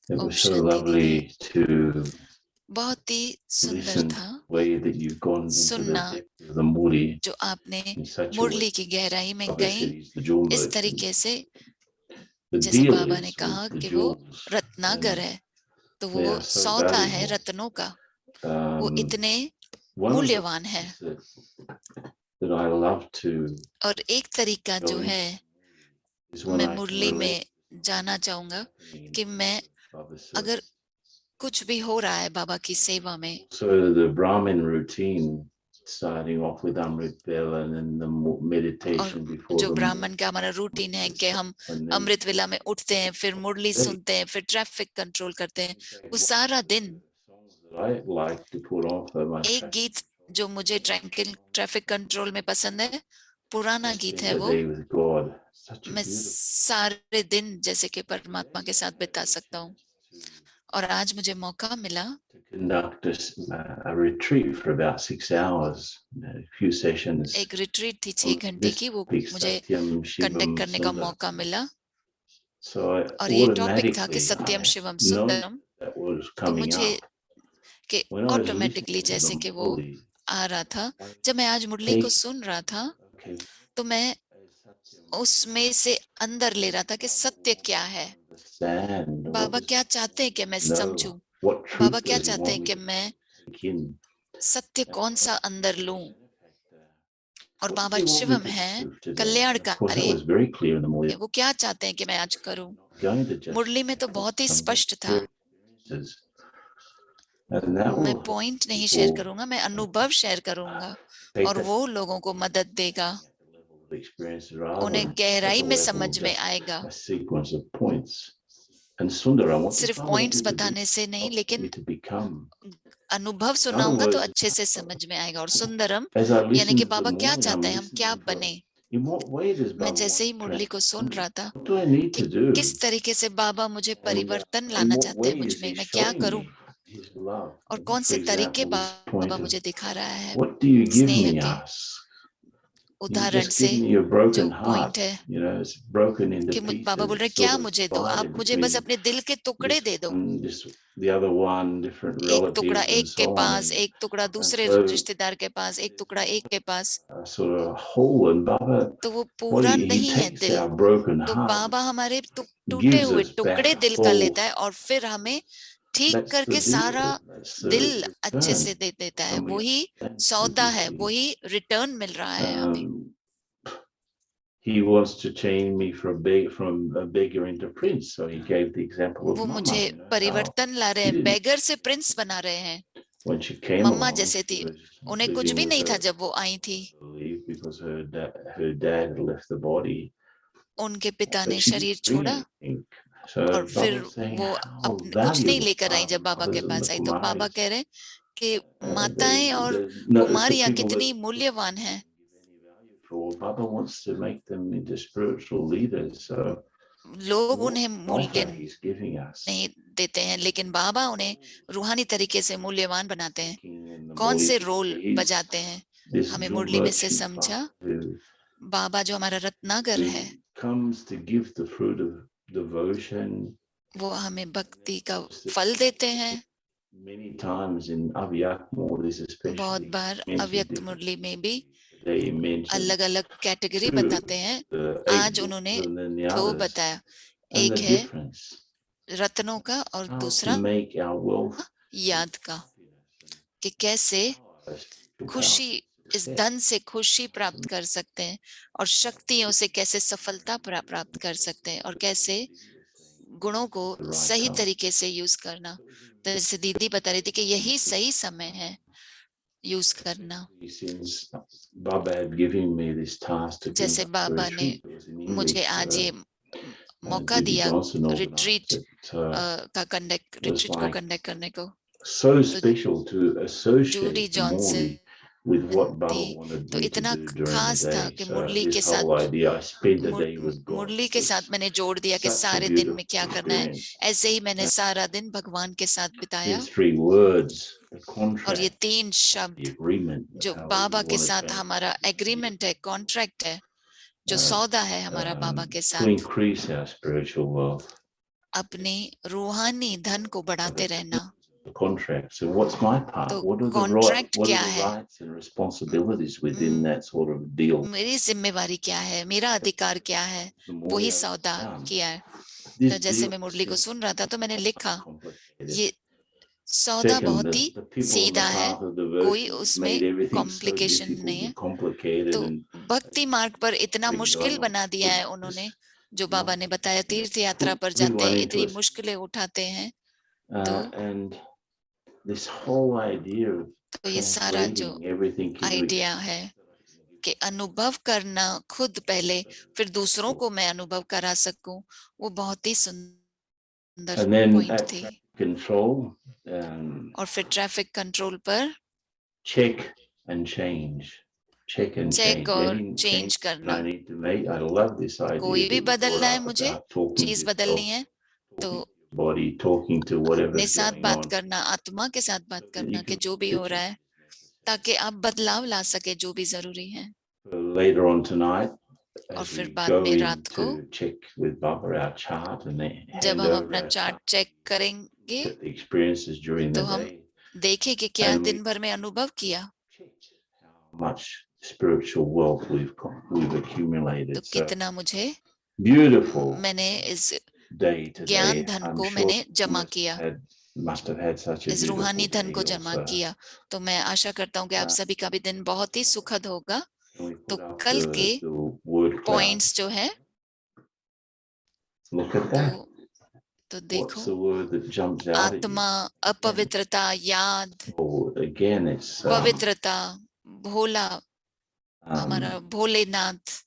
It Om was so Shanti lovely to बहुत ही सुंदर listen था to the way that you've gone into the सुनना depth of the Muri जो आपने in such a way. मुरली की गहराई में Baba said गई he's the jewel इस merchant. तरीके से, The जैसे deal बाबा ने is कहा with the कि वो jewels. रत्नाकर And है, तो they वो are so सौदा है valuable. रत्नों का, वो इतने One of the मूल्यवान है। things that I love to और एक तरीका जो go है is when मैं I can मुरली में relate जाना चाहूंगा to कि मैं Baba's अगर service. कुछ भी हो रहा है बाबा की सेवा में, So the Brahmin routine, starting off with Amrit Bela and then the और meditation before जो the ब्राह्मण का हमारा रूटीन है कि हम and then अमृत वेला में उठते हैं, फिर मुरली Hey. सुनते हैं, फिर ट्रैफिक कंट्रोल करते हैं, in fact, वो one सारा दिन songs that I like to put on for my एक traffic गीत जो मुझे ट्रैफिक कंट्रोल में पसंद है, पुराना is गीत spend है a वो, day with God. Such a मैं beautiful सारे दिन जैसे कि परमात्मा के साथ बिता सकता हूँ। और आज मुझे मौका मिला to conduct a retreat for about 6 hours, a few sessions. एक रिट्रीट थी 6 on घंटे this की, वो topic, मुझे Satyam, कंडक्ट Shivam, करने का Sundar. मौका मिला। So और ये टॉपिक था कि automatically Satyam I Shivam know Sundaram, that was तो coming मुझे up. कि When I was automatically listening to जैसे the कि वो Murli, आ रहा था, जब मैं आज मुरली को take, सुन रहा था okay, तो मैं as Satyam, उसमें से अंदर ले रहा था कि सत्य क्या है, understand what बाबा does क्या चाहते हैं कि मैं समझूं, know, what बाबा truth क्या does he चाहते हैं want me कि to मैं take in. सत्य कौन सा अंदर लूं। और What Baba does he want me Shivam to है do today? And of course, कल्याणकारी, that was very clear in the Murli. वो क्या चाहते हैं कि मैं आज करूं। Going to just मुरली में तो बहुत ही some स्पष्ट था, experiences. And that मैं will पॉइंट नहीं शेयर people करूंगा, मैं अनुभव शेयर करूंगा, take और that वो लोगों को मदद देगा, level of experience rather उन्हें than at गहराई the में level समझ of में just आएगा। a sequence of points. And Sundaram, what does सिर्फ Baba want points me to do? बताने से नहीं, What does he want लेकिन me to become? अनुभव In other सुनाऊंगा तो words, अच्छे से समझ में आएगा। और सुंदरम as I यानी listen कि to the बाबा क्या Murli, चाहते I'm हैं, हम क्या listening to बने। in what way does मैं Baba जैसे want ही to मुरली को सुन transform me? रहा था What do I need कि to do? किस तरीके से बाबा मुझे And परिवर्तन in लाना what चाहते हैं way मुझ is में, he मैं क्या showing करूं, me his love? और कौन For से तरीके example, this बाबा point मुझे of दिखा रहा है what do you give स्नेह me के। us? You उदाहरण just से give me a जो broken heart. पॉइंट है You know, it's broken into कि बाबा बोल pieces. रहे It's क्या sort of मुझे दो, आप divided मुझे बस between अपने दिल के टुकड़े this दे दो, one, this the other one, different एक टुकड़ा relatives and एक के so on. पास, एक टुकड़ा And दूसरे so रिश्तेदार के पास, एक टुकड़ा एक के पास, sort of whole and Baba, तो वो what पूरा he नहीं है takes दिल। our broken तो heart, बाबा हमारे टूटे gives हुए us टुकड़े back दिल का full. लेता है और फिर हमें ठीक That's the करके सारा deal. That's दिल the अच्छे return. से दे देता है। And we वही understand सौदा है, completely. वही रिटर्न मिल रहा है हमें। he wants to change me from a beggar into a prince. So he gave the example of वो Mama. मुझे You know, how परिवर्तन ला रहे she हैं, didn't- बेगर से प्रिंस बना रहे हैं। when she came mamma along, जैसे she थी, was उन्हें कुछ living भी with नहीं था her जब वो आई थी। belief because her dad had left the body. उनके पिता So ने she शरीर didn't bring छोड़ा anything. So और फिर Baba was saying वो how अपने कुछ नहीं valuable लेकर आई are जब बाबा के mothers and पास the आई, तो बाबा Kumaris. कह रहे कि माताएं और No, कुमारियां people कितनी that मूल्यवान हैं। for Baba wants to make them into spiritual leaders. So लोग what उन्हें मूल्य offer he's giving us. नहीं देते हैं, लेकिन बाबा उन्हें रूहानी तरीके से मूल्यवान बनाते हैं। In the कौन से Murli, रोल he's बजाते हैं? this हमें little मुरली में से merchant समझा, who बाबा जो हमारा रत्नाकर है, comes to give the fruit of devotion. वो हमें भक्ति का फल देते हैं। Many times in Avyakmur, this बहुत especially बार mentioned अव्यक्त different- मुरली में भी they mentioned अलग अलग कैटेगरी two, बताते हैं। the आज 8 उन्होंने books and then the 2 others. बताया, And एक the है difference, रत्नों का और how दूसरा to make our wealth याद का, कि कैसे खुशी, इस धन से खुशी प्राप्त कर सकते हैं और शक्तियों से कैसे सफलता प्राप्त कर सकते हैं और कैसे गुणों को सही तरीके से यूज करना। तो जैसे दीदी बता रही थी कि यही सही समय है यूज करना। since Baba had given me this task to जैसे conduct a बाबा ने retreat, it was in मुझे English, आज ये मौका Judy दिया Johnson organised रिट्रीट it. का कंडक्ट रिट्रीट को कंडक्ट करने को। So special to associate Judy the Johnson Morley with what Baba थी, wanted तो me to इतना do during the खास था day. कि So मुरली के this whole साथ idea, I spent a day with God. मुरली के साथ was मैंने जोड़ दिया कि such a सारे दिन में beautiful क्या करना है। experience. ऐसे ही मैंने सारा दिन भगवान के साथ बिताया These 3 words, the और ये contract, 3 the शब्द agreement, जो how we बाबा के want to साथ transact हमारा एग्रीमेंट है, कॉन्ट्रैक्ट है, जो सौदा है हमारा बाबा के to साथ, increase our spiritual wealth. अपने रूहानी धन को बढ़ाते रहना। The contract. So what's my part? तो What are the कॉन्ट्रैक्ट क्या है? rights and responsibilities within that sort of deal? मेरी जिम्मेवारी क्या है, मेरा अधिकार क्या है, The more वही I write सौदा down, किया है। this तो जैसे deal मैं मुरली को seems सुन रहा था तो मैंने लिखा, complicated. ये सौदा Second, बहुत ही the people on the सीधा है, path of कोई devotion उसमें made everything so complication difficult नहीं है। and complicated तो and भक्ति मार्ग पर इतना Bring मुश्किल going बना दिया है उन्होंने, जो बाबा ने बताया तीर्थ यात्रा पर जाते हैं इतनी मुश्किलें उठाते हैं। and this whole idea of तो ये सारा जो translating everything into आइडिया है कि अनुभव करना खुद पहले, फिर दूसरों को मैं अनुभव करा सकूं, वो बहुत ही सुंदर and then पॉइंट at थी। control और फिर ट्रैफिक कंट्रोल पर check and change. Check and check change. और Any चेंज change करना। I need to make. I love this idea. कोई भी that you brought बदलना है up मुझे, about talking चीज to बदलनी yourself, है, तो talking to your body, talking to अपने whatever's साथ going बात on. करना, आत्मा के साथ बात So that करना you कि can जो भी हो रहा है, ताकि आप बदलाव ला सके जो भी जरूरी है। later on tonight, और as फिर we बाद go में in रात को to check with Baba our chart and then जब hand हम over अपना our चार्ट chart, चेक करेंगे look at the experiences during तो the हम day, देखें कि क्या And we- दिन भर में अनुभव किया, how much spiritual wealth we've accumulated. तो So कितना मुझे beautiful मैंने इस day today. ज्ञान धन I'm को sure मैंने you जमा must किया, have had such a इस beautiful रूहानी धन day को जमा also. किया। तो मैं आशा करता हूँ कि आप सभी का भी दिन बहुत ही सुखद होगा। Can we तो put up कल के the word cloud? पॉइंट्स जो है, Look at that. तो देखो, What's the word that jumps out at you? आत्मा, अपवित्रता, याद, Oh, again, it's पवित्रता, भोला, हमारा भोलेनाथ,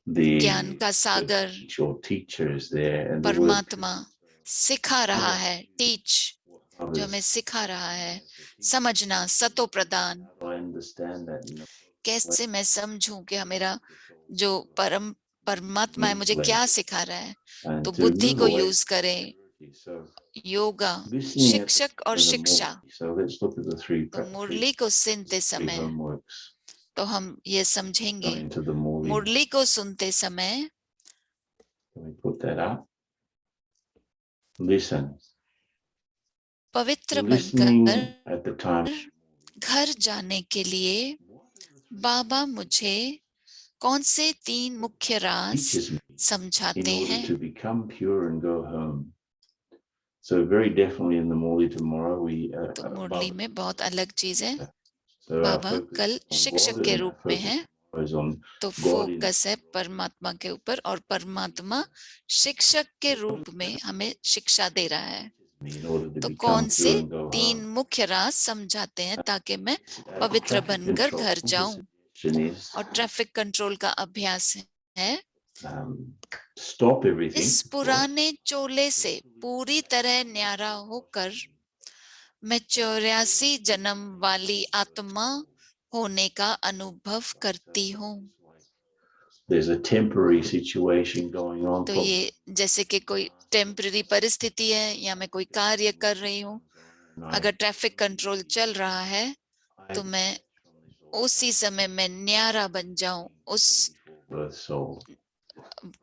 ज्ञान का सागर, your teacher is there, and the word परमात्मा सिखा रहा है, टीच, जो हमें सिखा रहा है, समझना, सतो प्रदान। I understand that. You know, कैसे मैं समझूं कि मेरा जो परमात्मा है मुझे क्या सिखा रहा है, and तो to बुद्धि move को away. यूज करें, So योगा, listening at शिक्षक और the शिक्षा। Morley. So let's look at the three तो मुरली को सुनते समय homeworks तो हम ये समझेंगे, going to the Morley. मुरली को सुनते समय Can we put that up? Listen. पवित्र Listening बनकर at the time. घर जाने के लिए बाबा मुझे कौन से 3 मुख्य राज Teaches me in समझाते order हैं। to become pure and go home. So very definitely in the Morley tomorrow we तो मुरली में बहुत अलग चीज है। so our बाबा focus कल on शिक्षक God के and our रूप में focus है was on तो God in फोकस है परमात्मा के ऊपर और परमात्मा शिक्षक के रूप में हमें शिक्षा दे रहा है। me in order to तो become कौन pure से and go तीन home. मुख्य राज समझाते हैं ताकि मैं पवित्र Traffic बनकर control, घर the जाऊं। suggestion is और ट्रैफिक कंट्रोल का अभ्यास है stop everything. इस पुराने चोले से पूरी तरह न्यारा होकर मैं 84 जन्म वाली आत्मा होने का अनुभव करती हूँ। There's a temporary situation going on. तो ये जैसे कि कोई टेम्पररी परिस्थिति है या मैं कोई कार्य कर रही हूँ। अगर ट्रैफिक कंट्रोल चल रहा है तो मैं उसी समय में न्यारा बन जाऊं, उस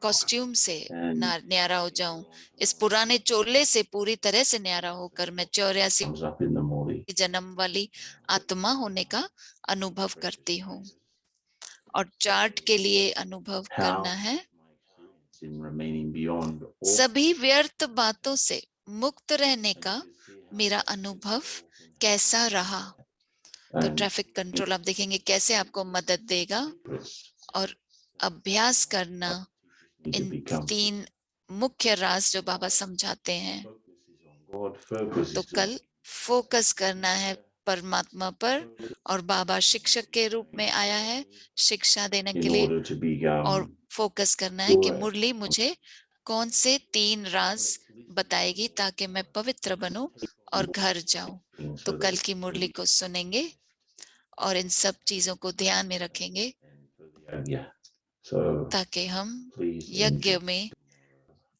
कॉस्ट्यूम से न्यारा हो जाऊं, इस पुराने चोले से पूरी तरह से न्यारा होकर मैं 84 जन्म वाली आत्मा होने का अनुभव करती हूँ। और चार्ट के लिए अनुभव करना है सभी व्यर्थ बातों से मुक्त रहने का मेरा अनुभव कैसा रहा। तो ट्रैफिक कंट्रोल आप देखेंगे कैसे आपको मदद देगा और अभ्यास करना इन तीन मुख्य राज जो बाबा समझाते हैं। तो कल फोकस करना है परमात्मा पर और बाबा शिक्षक के रूप में आया है शिक्षा देने के लिए। और फोकस करना है कि मुरली मुझे कौन से तीन राज बताएगी ताकि मैं पवित्र बनूं और घर जाऊं। तो कल की मुरली को सुनेंगे और इन सब चीजों को ध्यान में रखेंगे ताकि हम यज्ञ में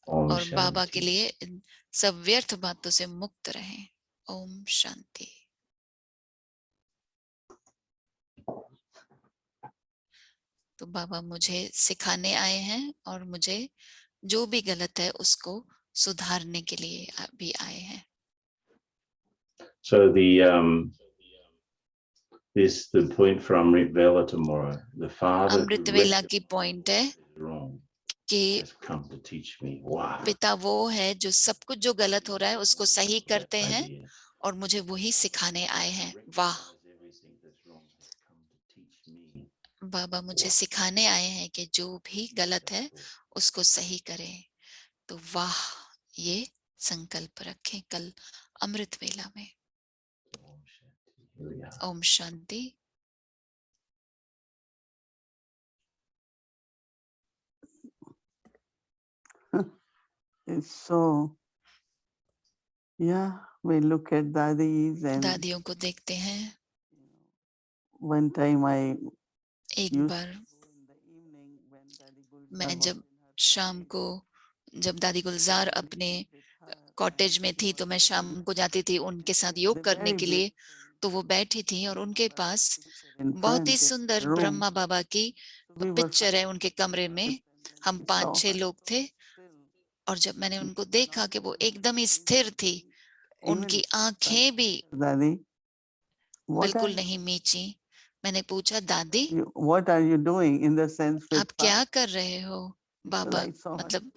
और बाबा के लिए इन सब व्यर्थ बातों से मुक्त रहें। ओम शांति। तो बाबा मुझे सिखाने आए हैं और मुझे जो भी गलत है उसको सुधारने के लिए भी आए हैं। So the point for Amrit Vela tomorrow. The father अमृत वेला की पॉइंट है कि पिता वो है जो सब कुछ जो गलत हो रहा है उसको सही करते हैं और मुझे वही सिखाने आए हैं। वाह, बाबा मुझे सिखाने आए हैं कि जो भी गलत है उसको सही करें। तो वाह, ये संकल्प रखें कल अमृत वेला में। Om Shanti. So, yeah, we look at dadis and दादियों को देखते हैं। one time एक बार मैं जब शाम को जब दादी गुलजार अपने कॉटेज में थी तो मैं शाम को जाती थी उनके साथ योग करने के लिए। तो वो बैठी थी और उनके पास बहुत ही सुंदर ब्रह्मा बाबा की पिक्चर है उनके कमरे में। हम 5-6 लोग थे और जब मैंने उनको देखा कि वो एकदम ही स्थिर थी, उनकी आंखें भी बिल्कुल नहीं मीची। मैंने पूछा, दादी what are you doing in the sense आप क्या कर रहे हो बाबा? मतलब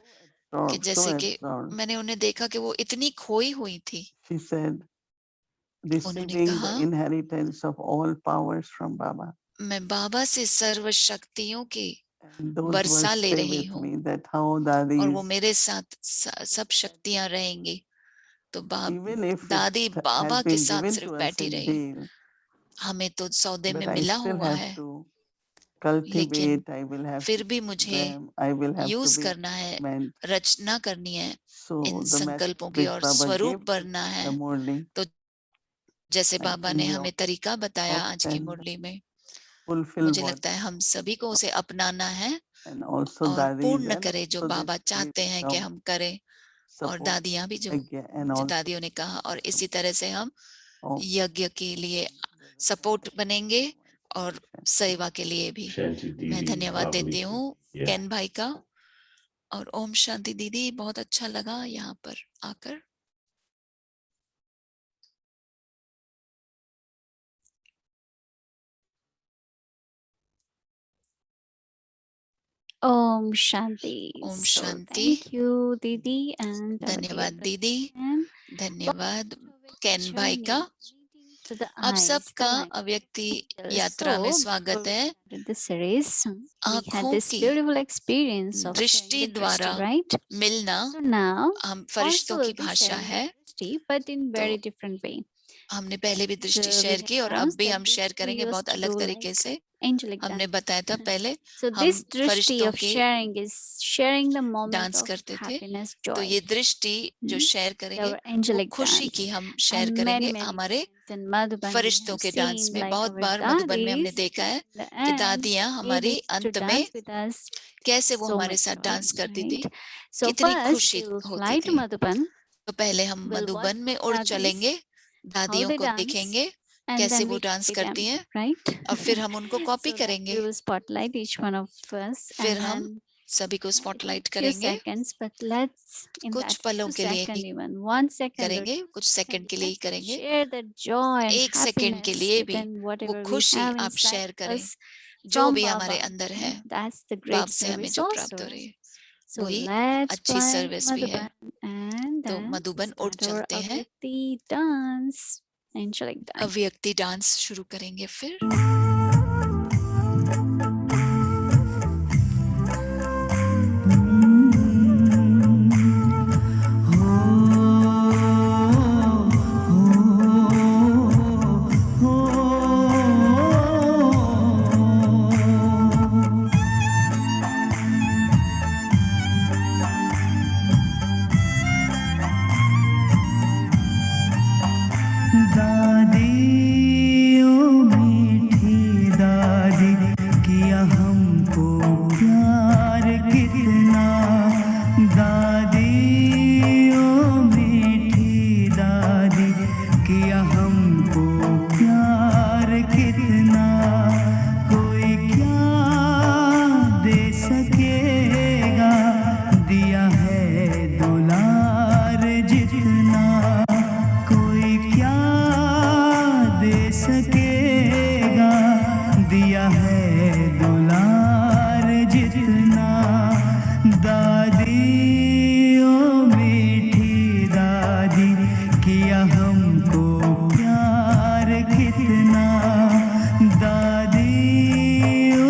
कि जैसे कि मैंने उन्हें देखा कि वो इतनी खोई हुई थी। She said, उन्होंने receiving कहा, the inheritance of all powers from Baba. मैं बाबा से सर्व शक्तियों की Those वर्षा words ले stay रही with हूँ me, that how Dadi और वो is, मेरे साथ सब शक्तियां रहेंगी। तो even if दादी it बाबा has के been साथ given सिर्फ to us बैठी in रही। deal, हमें तो सौदे में but I मिला still हुआ have है, to लेकिन cultivate, I will have फिर to भी teach मुझे them, I will have to use be करना है, meant. रचना करनी है So इन the message संकल्पों की which और Baba स्वरूप gave to बनना है। the Murli, तो जैसे I बाबा think ने we हमें all तरीका बताया adopt आज की and मुरली में, fulfill मुझे what, लगता है हम सभी को उसे अपनाना है and also और Dadis पूर्ण and करे जो also बाबा this चाहते हैं कि wisdom हम करें। और support दादियां भी जो yajna and also दादियों ने कहा, और इसी तरह से हम of यज्ञ के लिए सपोर्ट बनेंगे और सेवा के लिए भी। मैं धन्यवाद देती हूँ केन भाई का। और ओम शांति दीदी, बहुत अच्छा लगा यहाँ पर आकर। Om Shanti. Om So Shanti. thank you, Didi, and our dear धन्यवाद दीदी, Prakash. धन्यवाद So केन which भाई का। journey? to the आप eyes, the सबका language. अव्यक्ति So, यात्रा में स्वागत है। in this series, we had आँखों this की beautiful experience of दृष्टि sharing the द्वारा drishti, right? मिलना So now, हम also फरिश्तों की we'll be भाषा sharing है। the drishti, but in very तो different way. हमने पहले भी दृष्टि So we शेयर had की और अब announced भी that हम this शेयर we करेंगे used बहुत to अलग do तरीके like से। angelic हमने dance. बताया था पहले So हम this drishti फरिश्तों of के sharing is sharing the moment dance of करते थे। happiness, तो joy. ये दृष्टि जो शेयर करेंगे Our वो angelic खुशी dance. की हम शेयर And करेंगे। many हमारे times in Madhuban we फरिश्तों have के डांस seen में like बहुत our बार मधुबन में हमने daddies देखा है in the कि end दादियाँ हमारी needed to अंत में dance with us कैसे वो so हमारे much साथ joy, डांस करती थी, right? So कितनी first खुशी we'll होती fly to थी। Madhuban, तो पहले हम we'll watch मधुबन में उड़ daddies, चलेंगे, how दादियों they को dance, देखेंगे and कैसे then वो we डांस copy करती them, हैं right? और फिर हम उनको कॉपी So like करेंगे। we will spotlight each one of us, फिर and हम then सभी को it will स्पॉटलाइट few करेंगे, seconds, but let's in कुछ that पलों few के लिए second, he even 1 second or करेंगे, 2 कुछ सेकंड के लिए ही let's करेंगे। share the joy and एक सेकंड के happiness लिए भी within वो whatever we खुशी have आप inside शेयर करें us जो from भी हमारे Baba. अंदर है, That's the great बाप से हमें service जो also. प्राप्त हो रही है So वही let's अच्छी fly to सर्विस भी है। Madhuban and तो then मधुबन उड़ start our चलते हैं, Avyakti dance, angelic dance. अव्यक्ति डांस शुरू करेंगे। फिर दादी ओ मीठी दादी किया हमको प्यार कितना, दादी ओ मीठी दादी किया हमको प्यार कितना, कोई क्या दे सकेगा दिया है दुलार जितना, कोई क्या दे सकेगा दिया है दुलार जितना, दादी ओ मीठी दादी किया हमको प्यार कितना, दादी ओ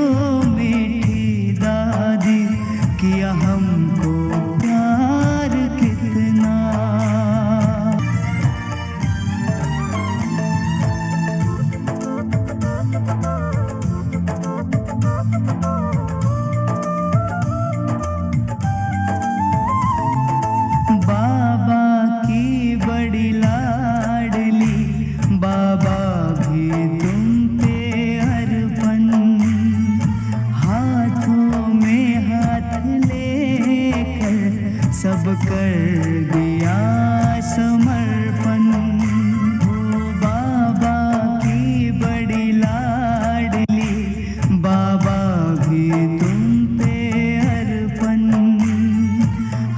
मीठी दादी किया हमको प्यार कितना। बाबा की बड़ी लाडली, बाबा भी तुम पे अर्पण, हाथों में हाथ लेकर सब कर दिया समर्पण, हो बाबा की बड़ी लाडली, बाबा भी तुम पे अर्पण,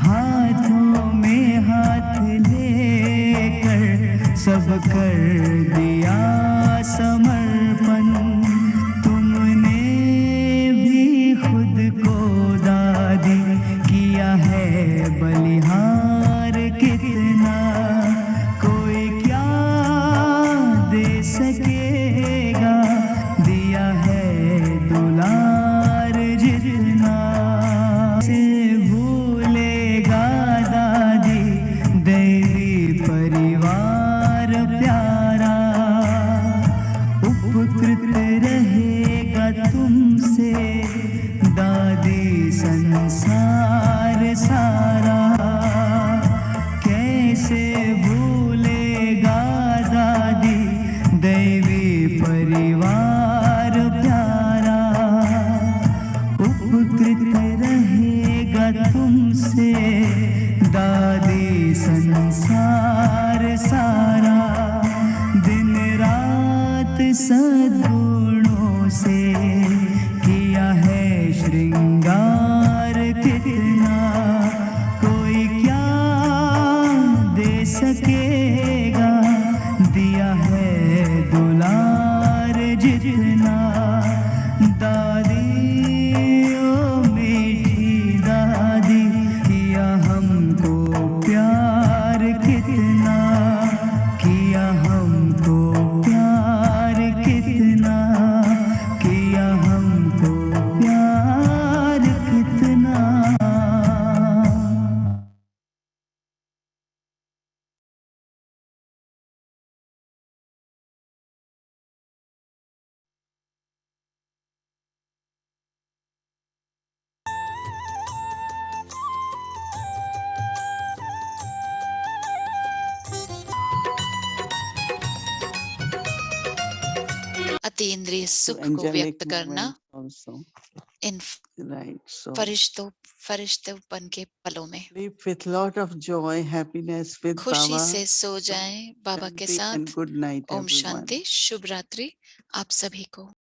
हाथों में हाथ लेकर सब कर दिया समर्पण, तुमने भी खुद को दादी किया है बलिहार कितना, कोई क्या दे सकेगा दिया है दुलार जितना, से भूलेगा दादी दैवी परिवार प्यारा, उपकृत रहेगा तुमसे दादी संसार सारा, कैसे भूलेगा दादी दैवी परिवार प्यारा, उपकृत रहेगा तुमसे दादी संसार सारा, दिन रात सद्गुणों से किया है श्रृंगार कितना, कोई क्या दे सकेगा दिया है दुलार जितना, दादी ओ मीठी दादी किया अतीन्द्रिय to सुख को angelic व्यक्त करना moments also. इन Right. So फरिश्तोपन के पलों में। sleep with lot of joy, happiness with खुशी Baba. से सो जाएं बाबा के Shanti and साथ। good night, ओम everyone. शांति, शुभ रात्रि आप सभी को।